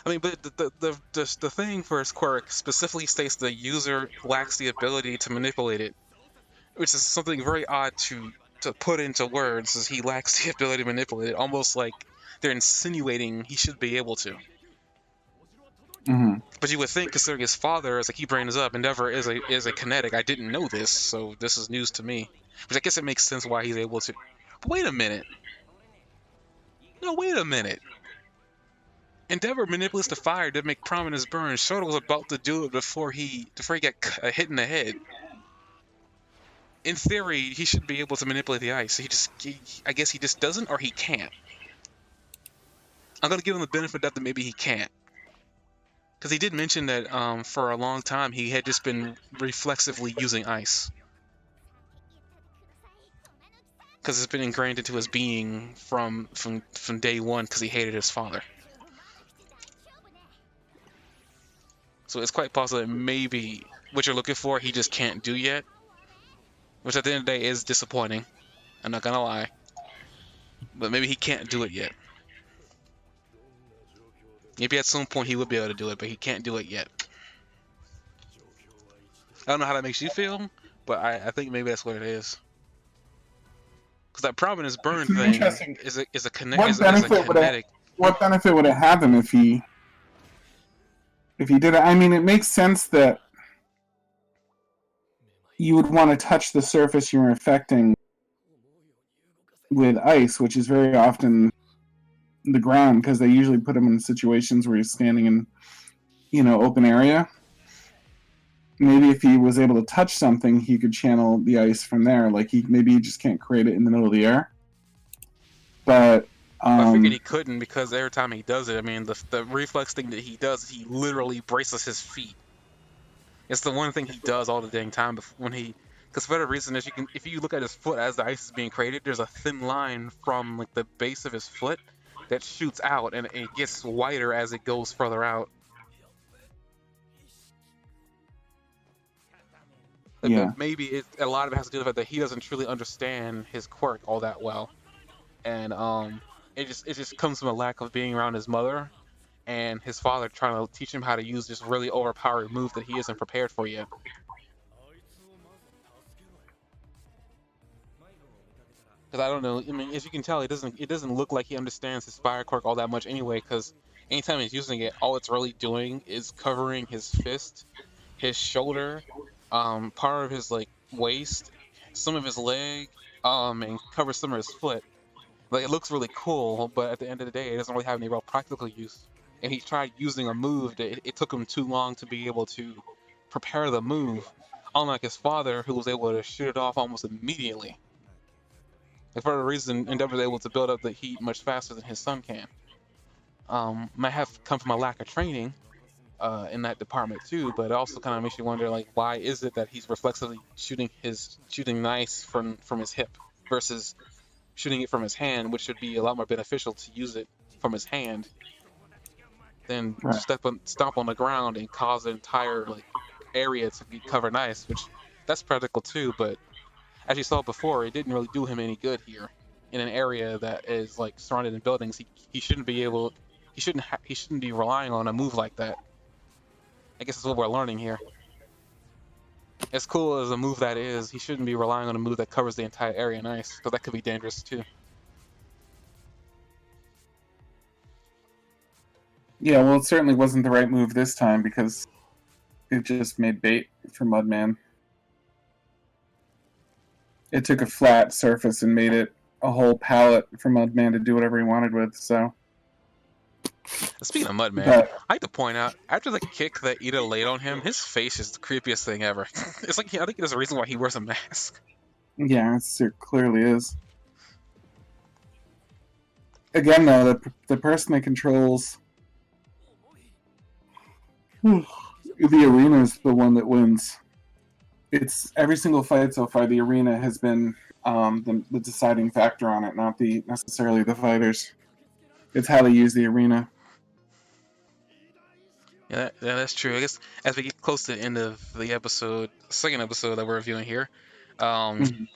I mean, but the thing for his quirk specifically states the user lacks the ability to manipulate it, which is something very odd to put into words. Is he lacks the ability to manipulate it, almost like they're insinuating he should be able to. Hmm. But you would think, considering his father, as I keep bringing this up, Endeavor is a kinetic. I didn't know this, so this is news to me. Which I guess it makes sense why he's able to. But wait a minute. No, wait a minute. Endeavor manipulates the fire to make prominence burn. Shota was about to do it before he got hit in the head. In theory, he should be able to manipulate the ice. I guess he just doesn't, or he can't. I'm gonna give him the benefit that maybe he can't. Because he did mention that for a long time he had just been reflexively using ice. Because it's been ingrained into his being from day one because he hated his father. So it's quite possible that maybe what you're looking for he just can't do yet. Which at the end of the day is disappointing. I'm not gonna lie. But maybe he can't do it yet. Maybe at some point he will be able to do it, but he can't do it yet. I don't know how that makes you feel, but I think maybe that's what it is. Because that prominence burn It's an thing interesting. is a What benefit would it? kinetic. What benefit would it have him if he did it? I mean, it makes sense that you would want to touch the surface you're affecting with ice, which is very often the ground, because they usually put him in situations where he's standing in, open area. Maybe if he was able to touch something, he could channel the ice from there. Like maybe he just can't create it in the middle of the air. But I figured he couldn't because every time he does it, I mean, the reflex thing that he does, he literally braces his feet. It's the one thing he does all the dang time when he. Because for whatever reason, if you look at his foot as the ice is being created, there's a thin line from like the base of his foot that shoots out, and it gets wider as it goes further out. yeah, But maybe a lot of it has to do with the fact that he doesn't truly understand his quirk all that well, and it just comes from a lack of being around his mother and his father trying to teach him how to use this really overpowered move that he isn't prepared for yet. Because I don't know, I mean, as you can tell, it doesn't look like he understands his fire quirk all that much anyway. Because anytime he's using it, all it's really doing is covering his fist, his shoulder, part of his like waist, some of his leg, and covers some of his foot. Like it looks really cool, but at the end of the day, it doesn't really have any real practical use. And he tried using a move that it took him too long to be able to prepare the move, unlike his father, who was able to shoot it off almost immediately. And for a reason, Endeavor was able to build up the heat much faster than his son can. Might have come from a lack of training in that department too, but it also kind of makes you wonder, like, why is it that he's reflexively shooting nice from his hip versus shooting it from his hand, which should be a lot more beneficial to use it from his hand than right. stomp on the ground and cause the entire like area to be covered in ice, which that's practical too, but as you saw before, it didn't really do him any good here in an area that is like surrounded in buildings. He shouldn't be relying on a move like that. I guess that's what we're learning here. As cool as a move that is, he shouldn't be relying on a move that covers the entire area in ice, because that could be dangerous too. Yeah, well, it certainly wasn't the right move this time because it just made bait for Mudman. It took a flat surface and made it a whole palette for Mudman to do whatever he wanted with. So, Speaking of Mudman, but I like to point out, after the kick that Ida laid on him, his face is the creepiest thing ever. It's like, I think there's a reason why he wears a mask. yeah, it clearly is. Again, though, the person that controls the arena is the one that wins. It's every single fight so far. The arena has been the deciding factor on it, not necessarily the fighters. It's how they use the arena. Yeah, that's true. I guess as we get close to the end of the episode, second episode that we're reviewing here, Mhm.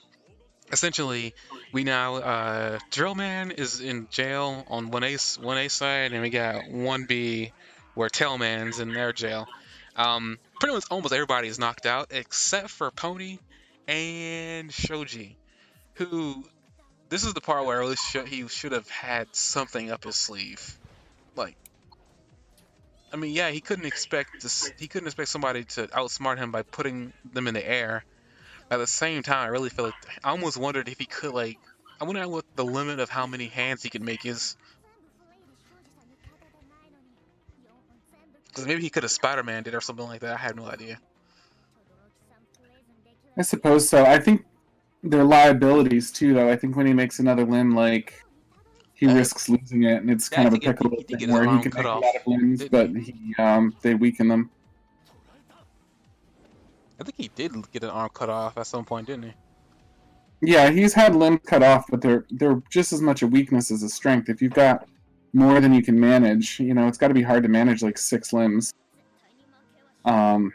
essentially we now Drill Man is in jail on 1A side, and we got 1B where Tailman's in their jail. Pretty much almost everybody is knocked out except for Pony and Shoji, who this is the part where he should have had something up his sleeve. Like, I mean, yeah, he couldn't expect this. He couldn't expect somebody to outsmart him by putting them in the air. At the same time, I really feel like I almost wondered if he could like. I wonder what the limit of how many hands he could make is. Because maybe he could have Spider-Man did or something like that. I have no idea. I suppose so. I think there are liabilities too, though. I think when he makes another limb, like he risks losing it, and it's Yeah, kind of a pickle thing where he can make a lot of limbs, but they weaken them. I think he did get an arm cut off at some point, didn't he? Yeah, he's had limbs cut off, but they're just as much a weakness as a strength. If you've got more than you can manage, you know, it's got to be hard to manage like 6 limbs. Then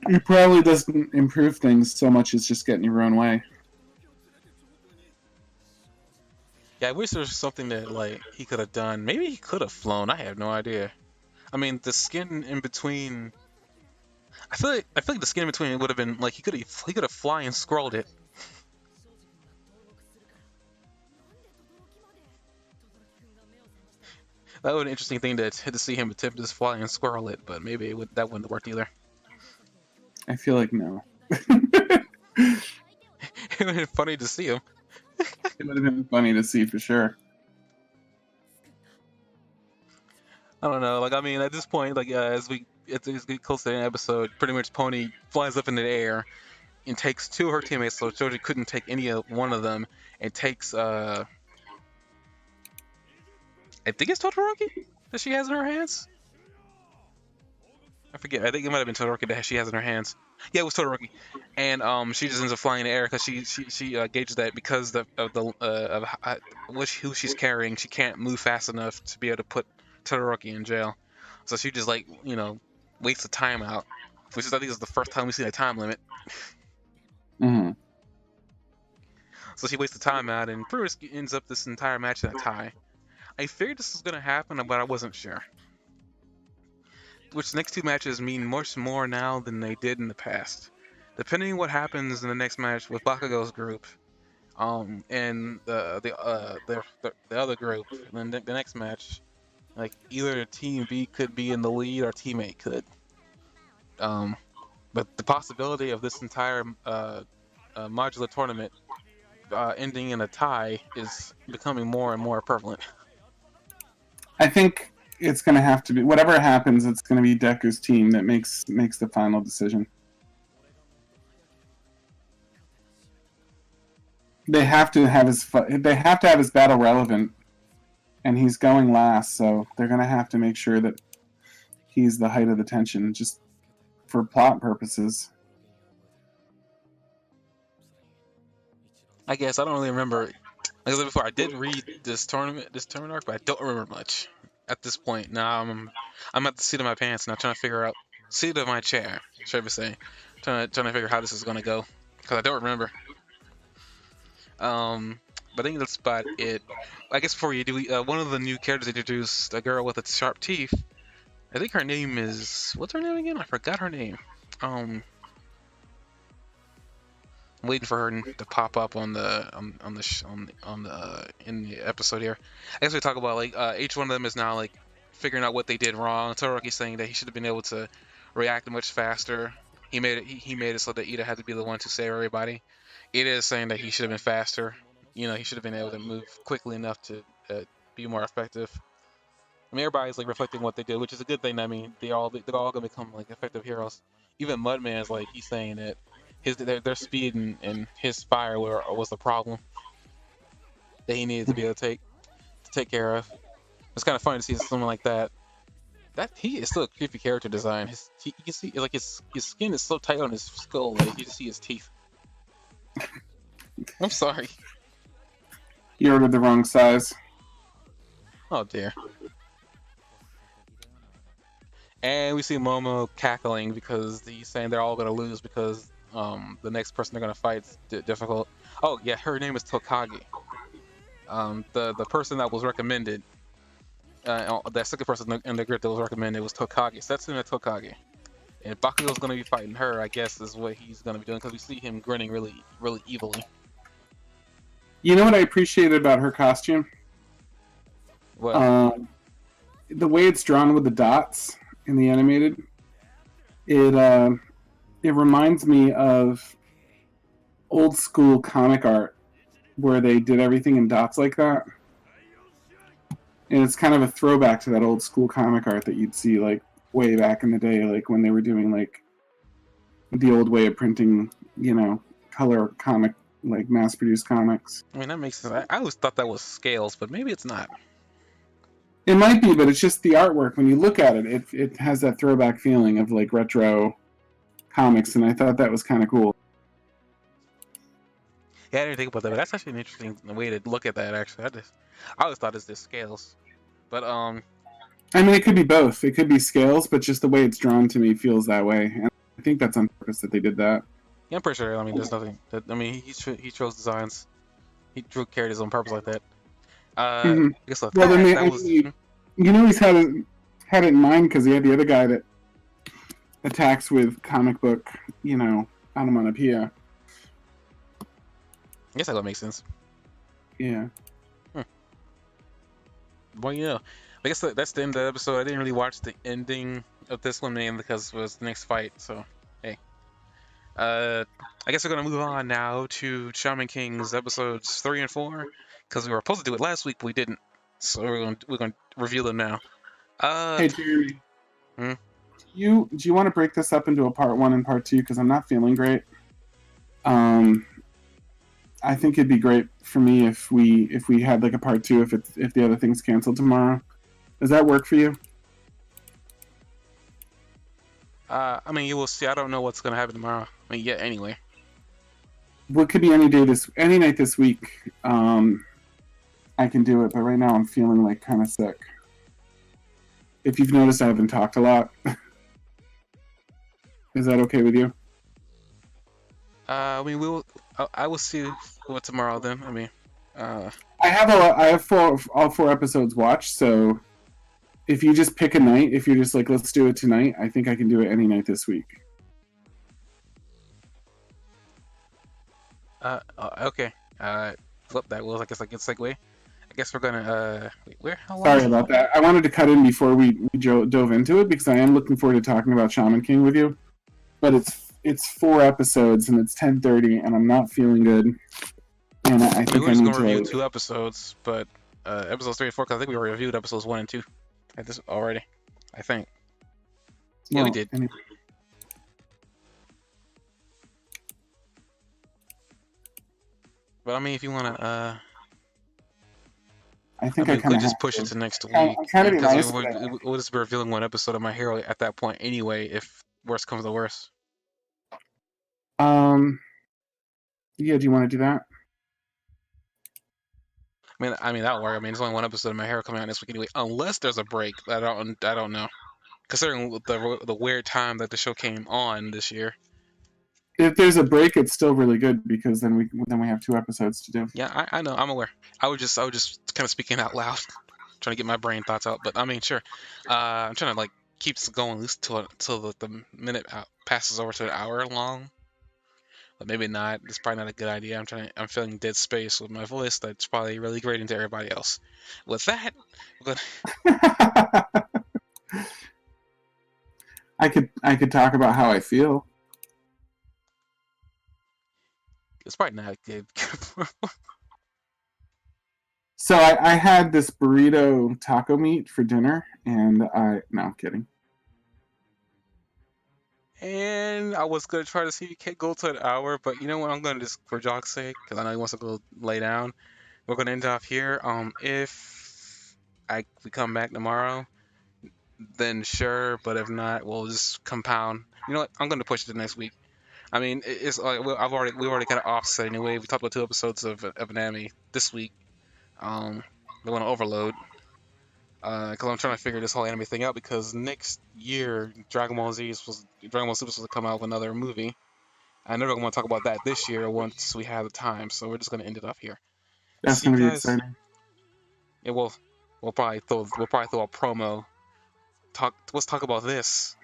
it probably doesn't improve things so much as just getting your own way. Yeah, I wish there was something that like he could have done. Maybe he could have flown. I have no idea. I mean, the skin in between. I feel like the skin in between would have been like he could have flying scrolled it. That would be an interesting thing to see him attempt to fly and squirrel it, but maybe that wouldn't work either. I feel like no. It would have been funny to see him. It would have been funny to see for sure. I don't know. Like, I mean, at this point, like as we get close to the episode, pretty much Pony flies up in the air and takes 2 of her teammates. So Joji couldn't take any of one of them, and takes I think it's Todoroki that she has in her hands. I forget. I think it might have been Todoroki that she has in her hands. Yeah, it was Todoroki, and she just ends up flying in the air because she gauges that because who she's carrying, she can't move fast enough to be able to put Todoroki in jail. So she just like waits the time out, which is I think is the first time we see a time limit. Mm-hmm. So she wastes the time out, and pretty much ends up this entire match in a tie. I figured this was gonna happen, but I wasn't sure. Which the next 2 matches mean much more now than they did in the past. Depending on what happens in the next match with Bakugo's group, and the other group, and then the next match, like either Team B could be in the lead or Team A could. But the possibility of this entire modular tournament ending in a tie is becoming more and more prevalent. I think it's going to have to be whatever happens. It's going to be Deku's team that makes the final decision. They have to have his battle relevant, and he's going last, so they're going to have to make sure that he's the height of the tension, just for plot purposes. I guess I don't really remember. Like I said before, I did read this tournament arc, but I don't remember much at this point. Now I'm at the seat of my pants now, trying to figure out seat of my chair, should I say, trying to figure out how this is gonna go because I don't remember. But I think that's about it. I guess before you do, one of the new characters introduced, a girl with sharp teeth. I think her name is what's her name again? I forgot her name. I'm waiting for her to pop up in the episode here. I guess we talk about like each one of them is now like figuring out what they did wrong. Todoroki's saying that he should have been able to react much faster. He made it so that Ida had to be the one to save everybody. Ida is saying that he should have been faster. You know, he should have been able to move quickly enough to be more effective. I mean, everybody's like reflecting what they did, which is a good thing. I mean, they're all gonna become like effective heroes. Even Mudman's like he's saying that their speed and his fire was the problem that he needed to be able to take care of. It's kind of funny to see someone like that. That he is still a creepy character design. You can see like his skin is so tight on his skull that you just see his teeth. I'm sorry. You ordered the wrong size. Oh dear. And we see Momo cackling because he's saying they're all gonna lose because the next person they're gonna fight is difficult. Oh yeah, her name is Tokage. the person that was recommended, that second person in the group that was recommended was Tokage, Setsuna Tokage. And Bakugo's gonna be fighting her, I guess, is what he's gonna be doing because we see him grinning really, really evilly. You know what I appreciated about her costume? Well, The way it's drawn with the dots in the animated, it reminds me of old school comic art where they did everything in dots like that. And it's kind of a throwback to that old school comic art that you'd see like way back in the day, like when they were doing like the old way of printing, color comic, like mass produced comics. I mean that makes sense. I always thought that was scales, but maybe it's not. It might be, but it's just the artwork. When you look at it, it has that throwback feeling of like retro comics, and I thought that was kind of cool. Yeah, I didn't think about that, but that's actually an interesting way to look at that. Actually, I always thought it's just scales, but I mean, it could be both. It could be scales, but just the way it's drawn to me feels that way, and I think that's on purpose that they did that. yeah, I'm pretty sure. I mean, there's nothing. I mean, he chose designs. He drew characters on purpose like that. Mm-hmm. I guess Well, then that was. he's had it in mind because he had the other guy that attacks with comic book, onomatopoeia. I guess that would make sense. Yeah. Well, yeah. I guess that's the end of the episode. I didn't really watch the ending of this one, man, because it was the next fight. So, hey. I guess we're gonna move on now to Shaman King's episodes 3 and 4, because we were supposed to do it last week, but we didn't. So we're gonna review them now. Hey, Jeremy. Hmm? Do you want to break this up into a part 1 and part 2? Because I'm not feeling great. I think it'd be great for me if we had like a part 2 if the other thing's canceled tomorrow. Does that work for you? I mean, you will see. I don't know what's gonna happen tomorrow. I mean, yeah. Anyway. Well, it could be any night this week. I can do it, but right now I'm feeling like kind of sick. If you've noticed, I haven't talked a lot. Is that okay with you? I mean, I will see what tomorrow then. I mean, I have all 4 episodes watched, so if you just pick a night, if you're just like, let's do it tonight, I think I can do it any night this week. Okay. Flip that was, I guess, a good segue. I guess we're gonna, wait, where? How long Sorry about that. I wanted to cut in before we dove into it because I am looking forward to talking about Shaman King with you. But it's 4 episodes and it's 10:30 and I'm not feeling good. And I think we're just gonna need review 2 episodes, but episodes 3 and 4, because I think we reviewed episodes 1 and 2 at this already. I think. Yeah, we did. Anyway. But I mean, if you wanna, I think I I mean, kind we of just push it to next week. I'm trying to be nice. We'll just be revealing 1 episode of My Hero at that point anyway, if worst comes to worst. Yeah, do you want to do that? I mean that'll work. I mean, there's only 1 episode of My Hero coming out this week anyway, unless there's a break. I don't know. Considering the weird time that the show came on this year. If there's a break, it's still really good because then we have 2 episodes to do. Yeah, I know. I'm aware. I was just kind of speaking out loud, trying to get my brain thoughts out. But I mean, sure. I'm trying to like keep it going at least till the minute passes over to an hour long. But maybe not. It's probably not a good idea. I'm feeling dead space with my voice. That's probably really grating to everybody else. With that, we're gonna... I could talk about how I feel. It's probably not good. So I had this burrito taco meat for dinner, and no, I'm kidding. And I was gonna try to see if you can go to an hour, but you know what? I'm gonna just, for Jock's sake, because I know he wants to go lay down. We're gonna end off here. If we come back tomorrow, then sure. But if not, we'll just compound. You know what? I'm gonna push it to next week. I mean, it's like we already kind of offset anyway. We talked about 2 episodes of anime this week. They want to overload. Because I'm trying to figure this whole anime thing out, because next year Dragon Ball Super was supposed to come out with another movie. I never want to talk about that this year once we have the time, so we're just gonna end it off here. That's See you gonna be guys. exciting. Yeah, we'll probably throw a promo. Let's talk about this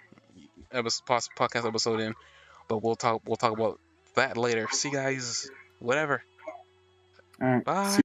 podcast episode in, but we'll talk about that later. See you guys, whatever. All right. Bye. See